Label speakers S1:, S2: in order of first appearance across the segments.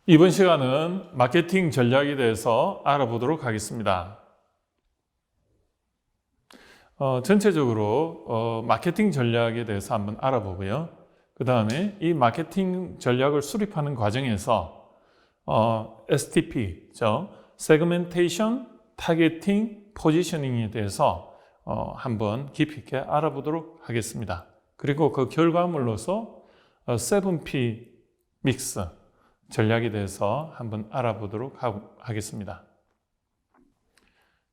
S1: 이번 시간은 마케팅 전략에 대해서 알아보도록 하겠습니다. 전체적으로 마케팅 전략에 대해서 한번 알아보고요. 그 다음에 이 마케팅 전략을 수립하는 과정에서 STP, 세그멘테이션, 타겟팅, 포지셔닝에 대해서 한번 깊이 있게 알아보도록 하겠습니다. 그리고 그 결과물로서 7P 믹스 전략에 대해서 한번 알아보도록 하겠습니다.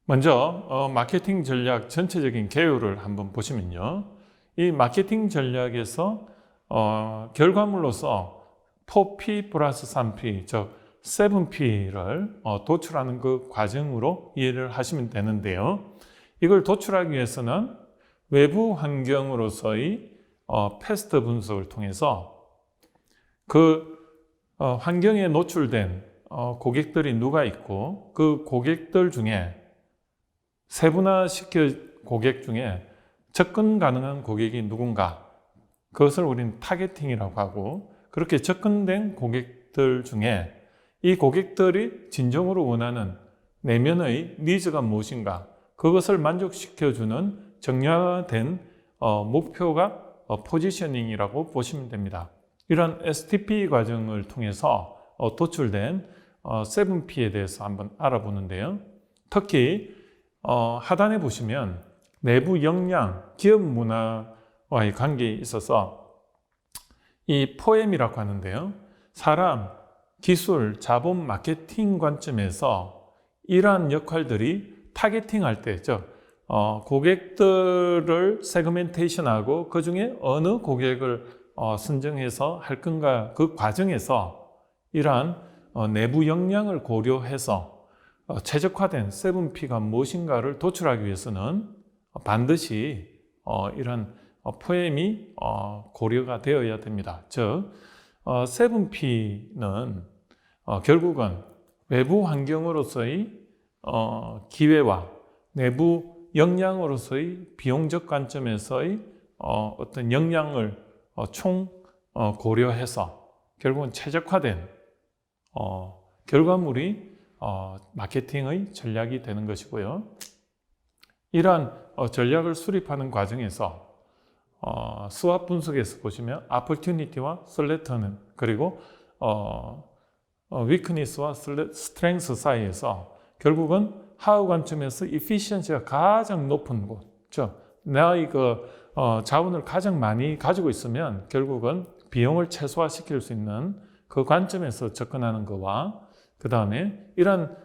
S1: 먼저 마케팅 전략 전체적인 개요를 한번 보시면요. 이 마케팅 전략에서 결과물로서 4P 플러스 3P, 즉 7P를 도출하는 그 과정으로 이해를 하시면 되는데요. 이걸 도출하기 위해서는 외부 환경으로서의 패스트 분석을 통해서 그 환경에 노출된 고객들이 누가 있고 그 고객들 중에 세분화시켜 고객 중에 접근 가능한 고객이 누군가, 그것을 우리는 타겟팅이라고 하고, 그렇게 접근된 고객들 중에 이 고객들이 진정으로 원하는 내면의 니즈가 무엇인가, 그것을 만족시켜주는 정량화된 목표가 포지셔닝이라고 보시면 됩니다. 이런 STP 과정을 통해서 도출된 7P에 대해서 한번 알아보는데요. 특히 하단에 보시면 내부 역량, 기업 문화와의 관계에 있어서 이 포엠이라고 하는데요. 사람, 기술, 자본, 마케팅 관점에서 이러한 역할들이 타겟팅할 때, 고객들을 세그멘테이션하고 그 중에 어느 고객을 선정해서 할 건가, 그 과정에서 이러한 내부 역량을 고려해서 최적화된 7P가 무엇인가를 도출하기 위해서는 반드시 이런 포엠이 고려가 되어야 됩니다. 즉, 7P는 결국은 외부 환경으로서의 기회와 내부 역량으로서의 비용적 관점에서의 어떤 역량을 총 고려해서 결국은 최적화된 결과물이 마케팅의 전략이 되는 것이고요. 이러한 전략을 수립하는 과정에서 수압 분석에서 보시면 opportunity와 threat는, 그리고 weakness와 strength 사이에서 결국은 how 관점에서 efficiency가 가장 높은 곳, 나의 자원을 가장 많이 가지고 있으면 결국은 비용을 최소화시킬 수 있는 그 관점에서 접근하는 것과, 그 다음에 이런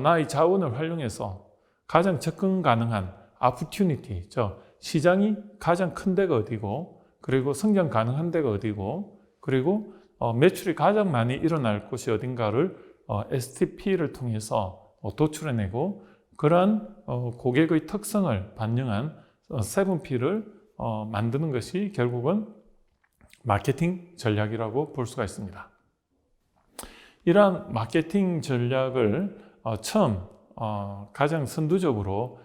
S1: 나의 자원을 활용해서 가장 접근 가능한 opportunity, 시장이 가장 큰 데가 어디고, 그리고 성장 가능한 데가 어디고, 그리고 매출이 가장 많이 일어날 곳이 어딘가를 STP를 통해서 도출해내고, 그러한 고객의 특성을 반영한 7P를 만드는 것이 결국은 마케팅 전략이라고 볼 수가 있습니다. 이러한 마케팅 전략을 처음 가장 선두적으로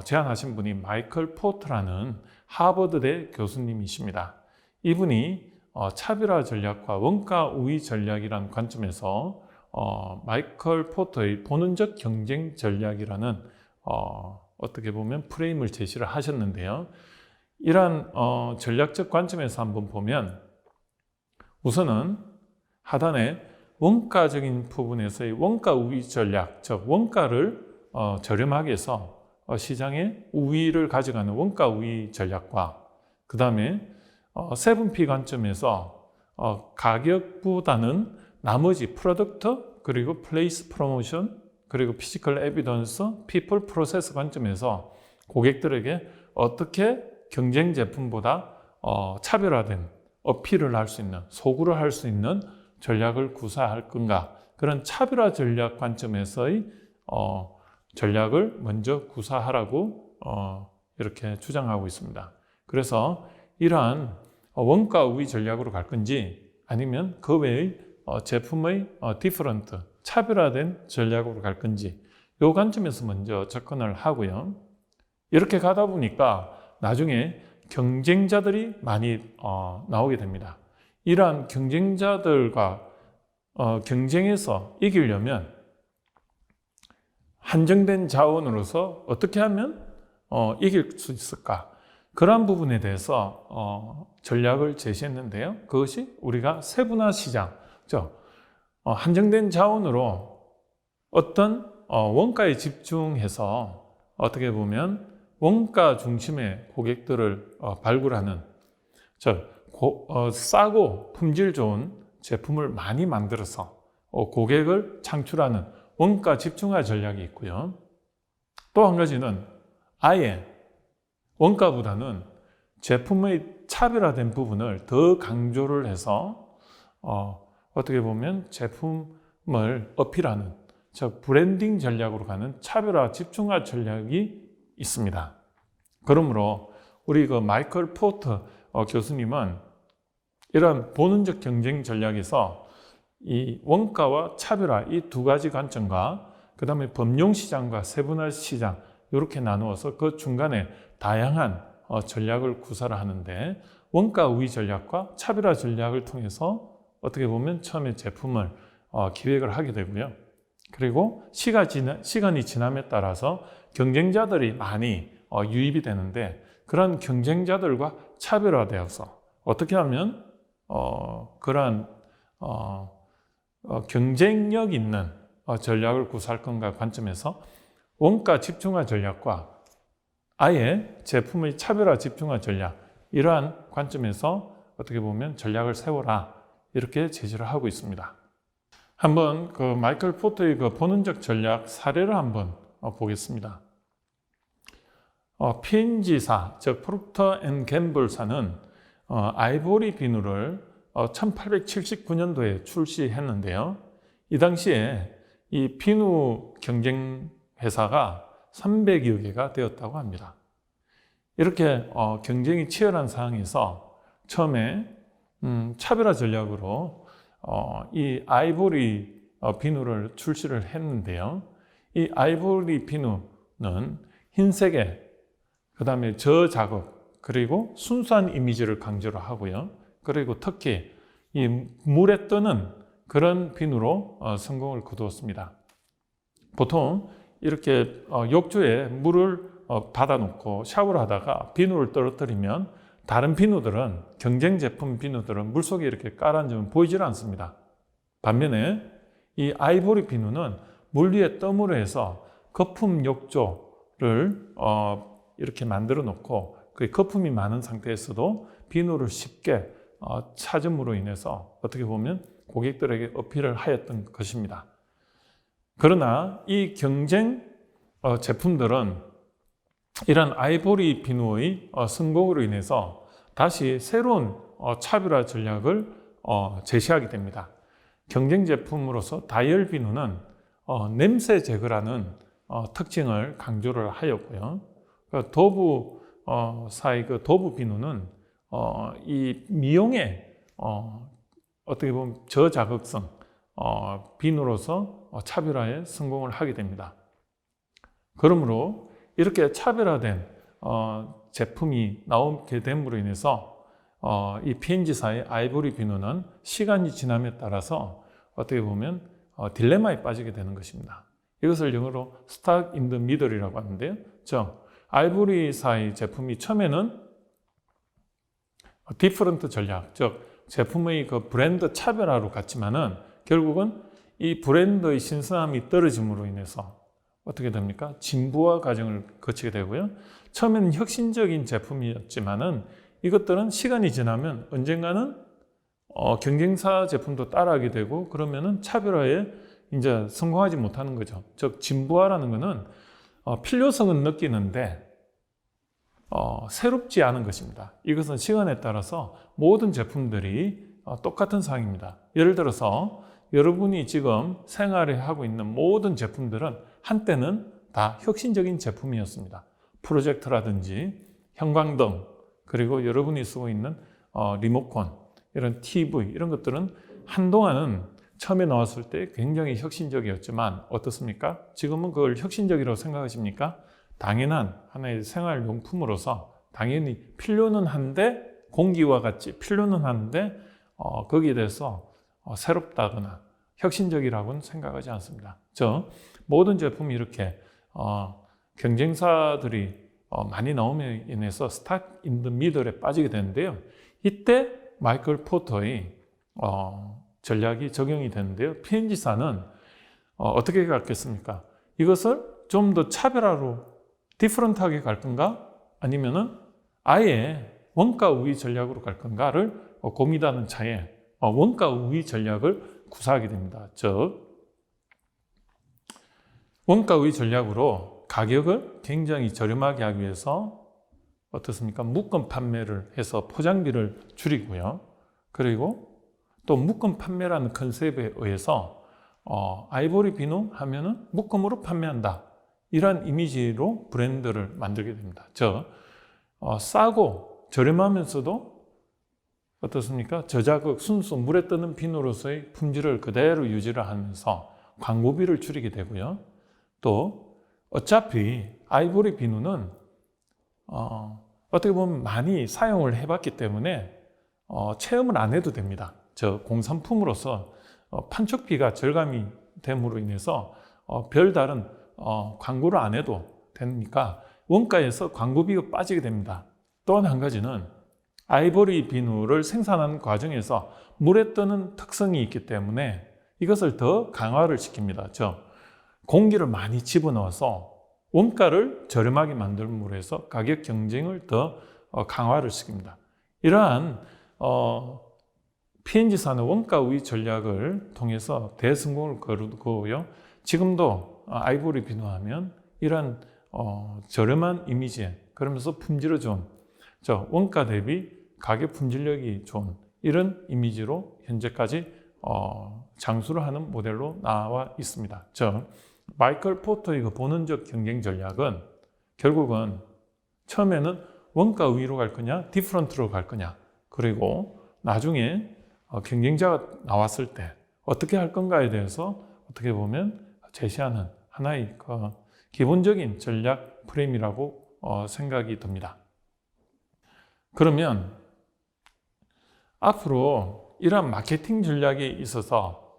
S1: 제안하신 분이 마이클 포트라는 하버드대 교수님이십니다. 이분이 차별화 전략과 원가 우위 전략이라는 관점에서 마이클 포트의 본원적 경쟁 전략이라는 어떻게 보면 프레임을 제시를 하셨는데요. 이러한 전략적 관점에서 한번 보면 우선은 하단에 원가적인 부분에서의 원가 우위 전략, 즉 원가를 저렴하게 해서 시장의 우위를 가져가는 원가 우위 전략과, 그 다음에 7P 관점에서 가격보다는 나머지 프로덕트, 그리고 플레이스 프로모션, 그리고 피지컬 에비던스, 피플 프로세스 관점에서 고객들에게 어떻게 경쟁 제품보다 차별화된 어필을 할 수 있는, 소구를 할 수 있는 전략을 구사할 건가, 그런 차별화 전략 관점에서의 전략을 먼저 구사하라고 이렇게 주장하고 있습니다. 그래서 이러한 원가 우위 전략으로 갈 건지, 아니면 그 외의 제품의 디퍼런트, 차별화된 전략으로 갈 건지, 이 관점에서 먼저 접근을 하고요. 이렇게 가다 보니까 나중에 경쟁자들이 많이 나오게 됩니다. 이러한 경쟁자들과 경쟁에서 이기려면 한정된 자원으로서 어떻게 하면 이길 수 있을까? 그러한 부분에 대해서 전략을 제시했는데요. 그것이 우리가 세분화 시장, 한정된 자원으로 어떤 원가에 집중해서 어떻게 보면 원가 중심의 고객들을 발굴하는 싸고 품질 좋은 제품을 많이 만들어서 고객을 창출하는 원가 집중화 전략이 있고요. 또 한 가지는 아예 원가보다는 제품의 차별화된 부분을 더 강조를 해서 어떻게 보면 제품을 어필하는 브랜딩 전략으로 가는 차별화 집중화 전략이 있습니다. 그러므로 우리 마이클 포터 교수님은 이런 본원적 경쟁 전략에서 이 원가와 차별화 이 두 가지 관점과 그 다음에 범용 시장과 세분화 시장 이렇게 나누어서 그 중간에 다양한 전략을 구사를 하는데 원가 우위 전략과 차별화 전략을 통해서 어떻게 보면 처음에 제품을 기획을 하게 되고요. 그리고 시간이 지남에 따라서 경쟁자들이 많이 유입이 되는데 그런 경쟁자들과 차별화되어서 어떻게 하면 그러한 경쟁력 있는 전략을 구사할 건가 관점에서 원가 집중화 전략과 아예 제품의 차별화 집중화 전략 이러한 관점에서 어떻게 보면 전략을 세워라 이렇게 제시를 하고 있습니다. 한번 마이클 포터의 본원적 전략 사례를 한번 보겠습니다. P&G사, 즉 프록터 앤 갬블사는 아이보리 비누를 1879년도에 출시했는데요. 이 당시에 이 비누 경쟁 회사가 300여 개가 되었다고 합니다. 이렇게 경쟁이 치열한 상황에서 처음에 차별화 전략으로 이 아이보리 비누를 출시를 했는데요. 이 아이보리 비누는 흰색에 그 다음에 저자극 그리고 순수한 이미지를 강조를 하고요. 그리고 특히 이 물에 뜨는 그런 비누로 성공을 거두었습니다. 보통 이렇게 욕조에 물을 받아놓고 샤워를 하다가 비누를 떨어뜨리면 다른 비누들은 경쟁 제품 비누들은 물속에 이렇게 깔아앉으면 보이질 않습니다. 반면에 이 아이보리 비누는 물 위에 뜸으로 해서 거품 욕조를 이렇게 만들어 놓고 그 거품이 많은 상태에서도 비누를 쉽게 찾음으로 인해서 어떻게 보면 고객들에게 어필을 하였던 것입니다. 그러나 이 경쟁 제품들은 이런 아이보리 비누의 성공으로 인해서 다시 새로운 차별화 전략을 제시하게 됩니다. 경쟁 제품으로서 다이얼 비누는 냄새 제거라는 특징을 강조를 하였고요. 도브사의 도브 비누는 이 미용에 어떻게 보면 저자극성 비누로서 차별화에 성공을 하게 됩니다. 그러므로 이렇게 차별화된 제품이 나오게 됨으로 인해서 이 P&G사의 아이보리 비누는 시간이 지남에 따라서 어떻게 보면 딜레마에 빠지게 되는 것입니다. 이것을 영어로 stuck in the middle이라고 하는데요. 아이보리사의 제품이 처음에는 디퍼런트 전략, 즉 제품의 브랜드 차별화로 갔지만은 결국은 이 브랜드의 신선함이 떨어짐으로 인해서 어떻게 됩니까? 진부화 과정을 거치게 되고요. 처음에는 혁신적인 제품이었지만은 이것들은 시간이 지나면 언젠가는 경쟁사 제품도 따라하게 되고 그러면은 차별화에 이제 성공하지 못하는 거죠. 즉 진부화라는 것은 필요성은 느끼는데 새롭지 않은 것입니다. 이것은 시간에 따라서 모든 제품들이 똑같은 상황입니다. 예를 들어서 여러분이 지금 생활에 하고 있는 모든 제품들은 한때는 다 혁신적인 제품이었습니다. 프로젝터라든지 형광등 그리고 여러분이 쓰고 있는 리모컨 이런 TV 이런 것들은 한동안은 처음에 나왔을 때 굉장히 혁신적이었지만 어떻습니까? 지금은 그걸 혁신적이라고 생각하십니까? 당연한 하나의 생활용품으로서 당연히 필요는 한데 공기와 같이 필요는 한데 거기에 대해서 새롭다거나 혁신적이라고는 생각하지 않습니다. 모든 제품이 이렇게 경쟁사들이 많이 나옴에 인해서 스탁 인 더 미들에 빠지게 되는데요. 이때 마이클 포터의 전략이 적용이 되는데요. P&G사는 어떻게 갔겠습니까? 이것을 좀 더 차별화로 디퍼런트하게 갈 건가? 아니면은 아예 원가 우위 전략으로 갈 건가를 고민하는 차에 원가 우위 전략을 구사하게 됩니다. 즉 원가 우위 전략으로 가격을 굉장히 저렴하게 하기 위해서 어떻습니까? 묶음 판매를 해서 포장비를 줄이고요. 그리고 또 묶음 판매라는 컨셉에 의해서 아이보리 비누 하면은 묶음으로 판매한다. 이런 이미지로 브랜드를 만들게 됩니다. 싸고 저렴하면서도 어떻습니까? 저자극, 순수 물에 뜨는 비누로서의 품질을 그대로 유지를 하면서 광고비를 줄이게 되고요. 또 어차피 아이보리 비누는 어떻게 보면 많이 사용을 해봤기 때문에 체험을 안 해도 됩니다. 공산품으로서 판촉비가 절감이 됨으로 인해서 별다른 광고를 안 해도 되니까 원가에서 광고비가 빠지게 됩니다. 또 한 가지는 아이보리 비누를 생산하는 과정에서 물에 뜨는 특성이 있기 때문에 이것을 더 강화를 시킵니다. 공기를 많이 집어넣어서 원가를 저렴하게 만들므로 해서 가격 경쟁을 더 강화를 시킵니다. 이러한 P&G사는 원가 우위 전략을 통해서 대성공을 거두고요. 지금도 아이보리 비누하면 이런 저렴한 이미지에 그러면서 품질이 좋은 원가 대비 가격 품질력이 좋은 이런 이미지로 현재까지 장수를 하는 모델로 나와 있습니다. 마이클 포터의 그 본원적 경쟁 전략은 결국은 처음에는 원가 우위로 갈 거냐 디퍼런트로 갈 거냐 그리고 나중에 경쟁자가 나왔을 때 어떻게 할 건가에 대해서 어떻게 보면 제시하는 하나의 기본적인 전략 프레임이라고 생각이 듭니다. 그러면 앞으로 이러한 마케팅 전략에 있어서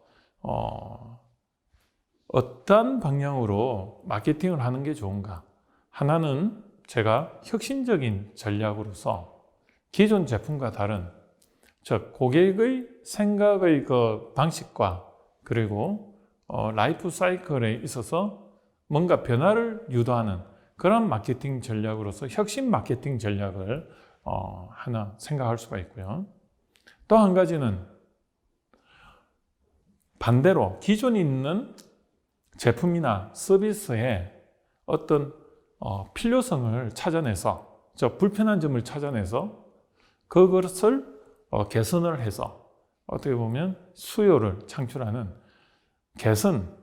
S1: 어떤 방향으로 마케팅을 하는 게 좋은가? 하나는 제가 혁신적인 전략으로서 기존 제품과 다른 고객의 생각의 그 방식과 그리고 라이프 사이클에 있어서 뭔가 변화를 유도하는 그런 마케팅 전략으로서 혁신 마케팅 전략을 하나 생각할 수가 있고요. 또 한 가지는 반대로 기존에 있는 제품이나 서비스의 어떤 필요성을 찾아내서 불편한 점을 찾아내서 그것을 개선을 해서 어떻게 보면 수요를 창출하는 개선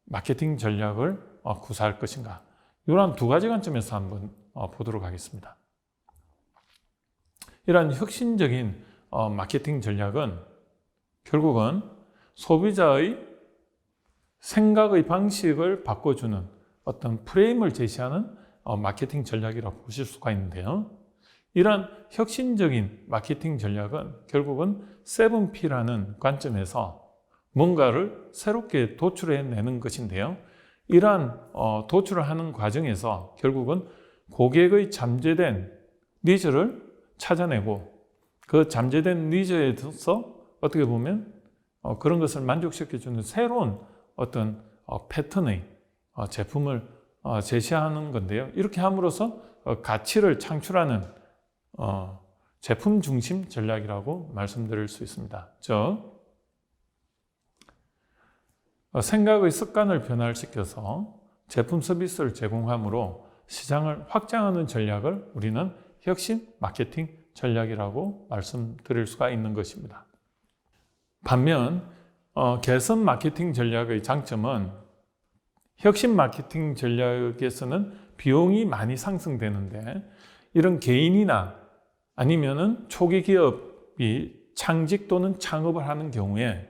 S1: 마케팅 전략을 구사할 것인가 이런 두 가지 관점에서 한번 보도록 하겠습니다. 이러한 혁신적인 마케팅 전략은 결국은 소비자의 생각의 방식을 바꿔주는 어떤 프레임을 제시하는 마케팅 전략이라고 보실 수가 있는데요. 이러한 혁신적인 마케팅 전략은 결국은 7P라는 관점에서 뭔가를 새롭게 도출해내는 것인데요. 이러한 도출을 하는 과정에서 결국은 고객의 잠재된 니즈를 찾아내고 그 잠재된 니즈에 대해서 어떻게 보면 그런 것을 만족시켜주는 새로운 어떤 패턴의 제품을 제시하는 건데요. 이렇게 함으로써 가치를 창출하는 제품 중심 전략이라고 말씀드릴 수 있습니다. 생각의 습관을 변화시켜서 제품 서비스를 제공함으로 시장을 확장하는 전략을 우리는 혁신 마케팅 전략이라고 말씀드릴 수가 있는 것입니다. 반면 개선 마케팅 전략의 장점은 혁신 마케팅 전략에서는 비용이 많이 상승되는데 이런 개인이나 아니면은 초기 기업이 창직 또는 창업을 하는 경우에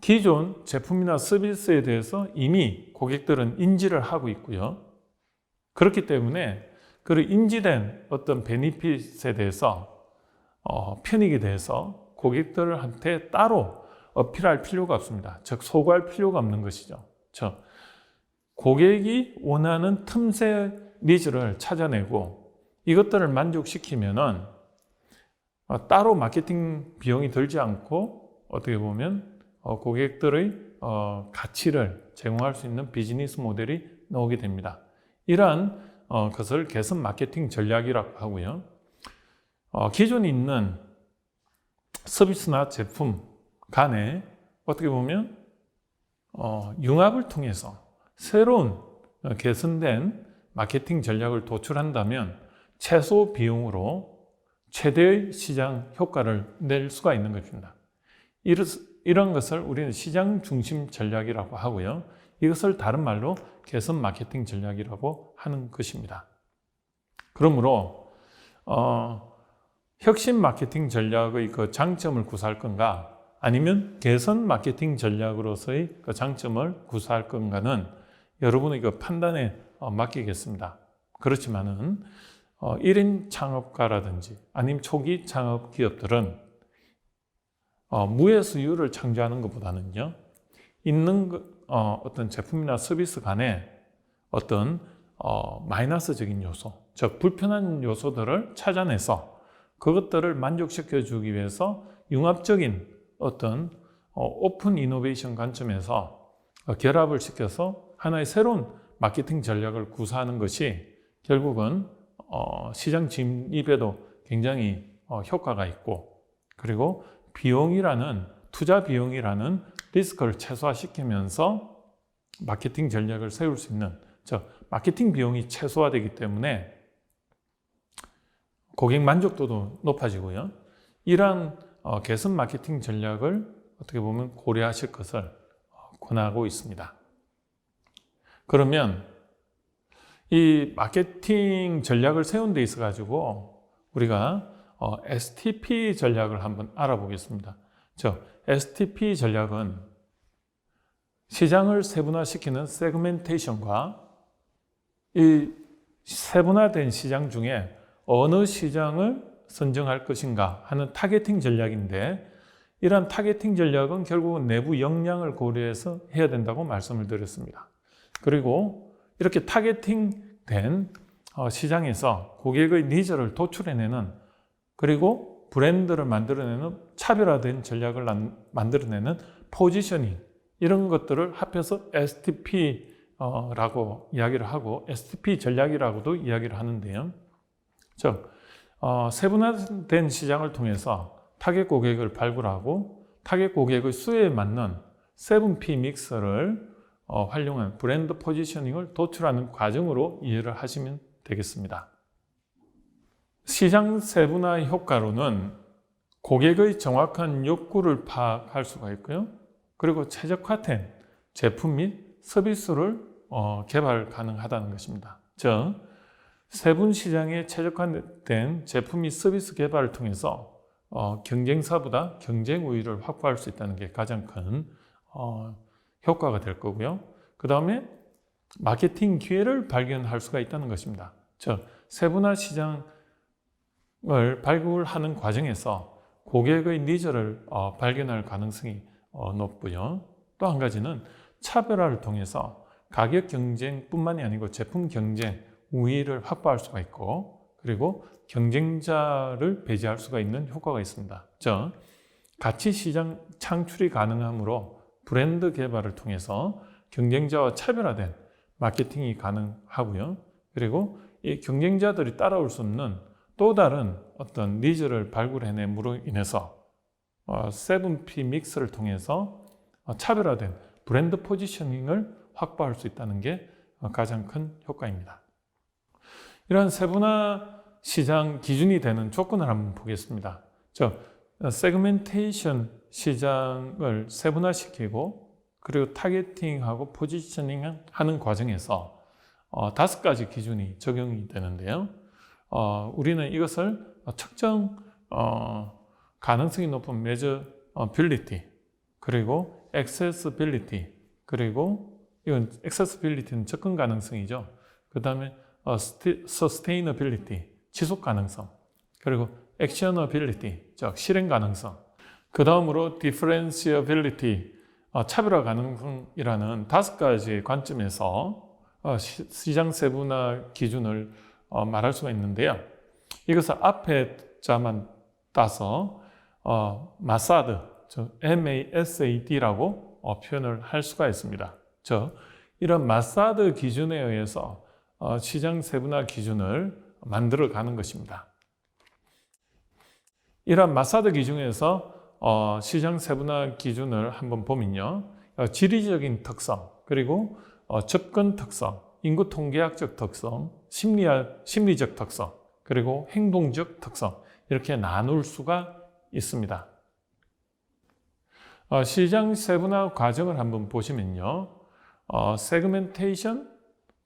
S1: 기존 제품이나 서비스에 대해서 이미 고객들은 인지를 하고 있고요. 그렇기 때문에 그 인지된 어떤 베니핏에 대해서 편익에 대해서 고객들한테 따로 어필할 필요가 없습니다. 즉 소구할 필요가 없는 것이죠. 즉 고객이 원하는 틈새 니즈를 찾아내고 이것들을 만족시키면은 따로 마케팅 비용이 들지 않고 어떻게 보면 고객들의 가치를 제공할 수 있는 비즈니스 모델이 나오게 됩니다. 이러한 것을 개선 마케팅 전략이라고 하고요. 기존에 있는 서비스나 제품 간에 어떻게 보면 융합을 통해서 새로운 개선된 마케팅 전략을 도출한다면 최소 비용으로 최대의 시장 효과를 낼 수가 있는 것입니다. 이런 것을 우리는 시장 중심 전략이라고 하고요. 이것을 다른 말로 개선 마케팅 전략이라고 하는 것입니다. 그러므로 혁신 마케팅 전략의 그 장점을 구사할 건가 아니면 개선 마케팅 전략으로서의 그 장점을 구사할 건가는 여러분의 그 판단에 맡기겠습니다. 그렇지만은 1인 창업가라든지 아니면 초기 창업 기업들은 무해수유를 창조하는 것보다는요, 있는 어떤 제품이나 서비스 간에 어떤 마이너스적인 요소, 즉 불편한 요소들을 찾아내서 그것들을 만족시켜 주기 위해서 융합적인 어떤 오픈 이노베이션 관점에서 결합을 시켜서 하나의 새로운 마케팅 전략을 구사하는 것이 결국은 시장 진입에도 굉장히 효과가 있고, 그리고 투자 비용이라는 리스크를 최소화시키면서 마케팅 전략을 세울 수 있는, 즉 마케팅 비용이 최소화되기 때문에 고객 만족도도 높아지고요. 이러한 개선 마케팅 전략을 어떻게 보면 고려하실 것을 권하고 있습니다. 그러면 이 마케팅 전략을 세운 데 있어 가지고 우리가 STP 전략을 한번 알아보겠습니다. STP 전략은 시장을 세분화시키는 세그멘테이션과 이 세분화된 시장 중에 어느 시장을 선정할 것인가 하는 타겟팅 전략인데, 이러한 타겟팅 전략은 결국은 내부 역량을 고려해서 해야 된다고 말씀을 드렸습니다. 그리고 이렇게 타겟팅된 시장에서 고객의 니즈를 도출해내는, 그리고 브랜드를 만들어내는 차별화된 전략을 만들어내는 포지셔닝, 이런 것들을 합해서 STP라고 이야기를 하고 STP 전략이라고도 이야기를 하는데요. 즉 세분화된 시장을 통해서 타겟 고객을 발굴하고 타겟 고객의 수요에 맞는 7P 믹스를 활용한 브랜드 포지셔닝을 도출하는 과정으로 이해를 하시면 되겠습니다. 시장 세분화 효과로는 고객의 정확한 욕구를 파악할 수가 있고요. 그리고 최적화된 제품 및 서비스를 개발 가능하다는 것입니다. 즉, 세분 시장에 최적화된 제품 및 서비스 개발을 통해서 경쟁사보다 경쟁 우위를 확보할 수 있다는 게 가장 큰 효과가 될 거고요. 그 다음에 마케팅 기회를 발견할 수가 있다는 것입니다. 즉, 세분화 시장을 발굴하는 과정에서 고객의 니즈를 발견할 가능성이 높고요. 또 한 가지는 차별화를 통해서 가격 경쟁뿐만이 아니고 제품 경쟁 우위를 확보할 수가 있고, 그리고 경쟁자를 배제할 수가 있는 효과가 있습니다. 즉, 가치 시장 창출이 가능하므로 브랜드 개발을 통해서 경쟁자와 차별화된 마케팅이 가능하고요. 그리고 이 경쟁자들이 따라올 수 없는 또 다른 어떤 니즈를 발굴해냄으로 인해서 7P 믹스를 통해서 차별화된 브랜드 포지셔닝을 확보할 수 있다는 게 가장 큰 효과입니다. 이러한 세분화 시장 기준이 되는 조건을 한번 보겠습니다. 즉, 세그멘테이션 시장을 세분화시키고 그리고 타겟팅하고 포지셔닝하는 과정에서 5가지 기준이 적용이 되는데요. 우리는 이것을 특정 가능성이 높은 measurability, 그리고 accessibility, 그리고 이건 accessibility는 접근 가능성이죠. 그 다음에 sustainability, 지속 가능성, 그리고 actionability, 즉 실행 가능성, 그 다음으로 differentiability, 차별화 가능성이라는 5가지 관점에서 시장 세분화 기준을 말할 수가 있는데요. 이것을 앞에 자만 따서 마사드, MASAD라고 표현을 할 수가 있습니다. 이런 마사드 기준에 의해서 시장 세분화 기준을 만들어 가는 것입니다. 이런 마사드 기준에서 시장 세분화 기준을 한번 보면요. 지리적인 특성, 그리고 접근 특성, 인구 통계학적 특성, 심리적 특성, 그리고 행동적 특성, 이렇게 나눌 수가 있습니다. 시장 세분화 과정을 한번 보시면요. 세그멘테이션,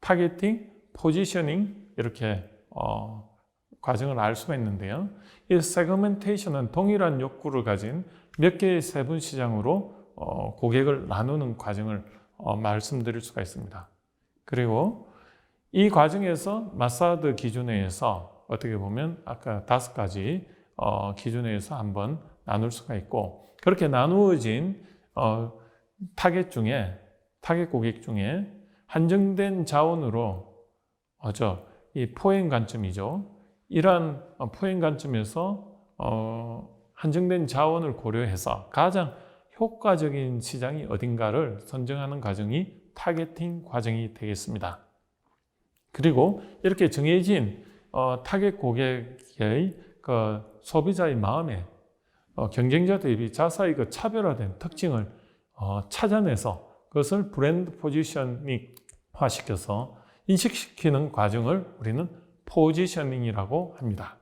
S1: 타겟팅, 포지셔닝, 이렇게 과정을 알 수가 있는데요. 이 세그멘테이션은 동일한 욕구를 가진 몇 개의 세분 시장으로 고객을 나누는 과정을 말씀드릴 수가 있습니다. 그리고 이 과정에서 마사드 기준에 의해서 어떻게 보면 아까 5가지 기준에 의해서 한번 나눌 수가 있고, 그렇게 나누어진 타겟 고객 중에 한정된 자원으로 이 포행 관점이죠. 이러한 포행 관점에서 한정된 자원을 고려해서 가장 효과적인 시장이 어딘가를 선정하는 과정이 타겟팅 과정이 되겠습니다. 그리고 이렇게 정해진 타겟 고객의 소비자의 마음에 경쟁자 대비 자사의 차별화된 특징을 찾아내서 그것을 브랜드 포지셔닝화 시켜서 인식시키는 과정을 우리는 포지셔닝이라고 합니다.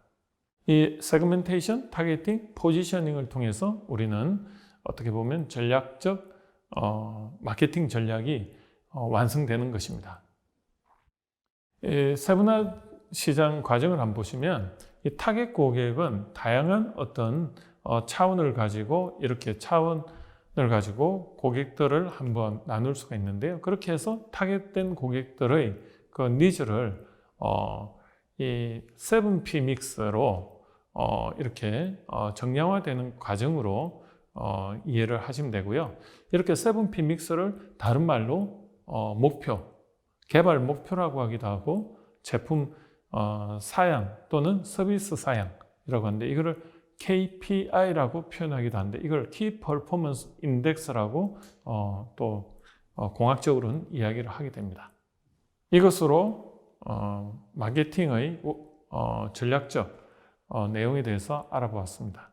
S1: 이 세그멘테이션, 타겟팅, 포지셔닝을 통해서 우리는 어떻게 보면 전략적 마케팅 전략이 완성되는 것입니다. 이 세분화 시장 과정을 한번 보시면 이 타겟 고객은 다양한 어떤 차원을 가지고 이렇게 차원을 가지고 고객들을 한번 나눌 수가 있는데요. 그렇게 해서 타겟된 고객들의 그 니즈를 이 7P 믹스로 이렇게 정량화되는 과정으로 이해를 하시면 되고요. 이렇게 7P 믹스를 다른 말로 개발 목표라고 하기도 하고 제품 사양 또는 서비스 사양이라고 하는데, 이거를 KPI라고 표현하기도 하는데, 이걸 Key Performance Index라고 또 공학적으로는 이야기를 하게 됩니다. 이것으로 마케팅의 전략적 내용에 대해서 알아보았습니다.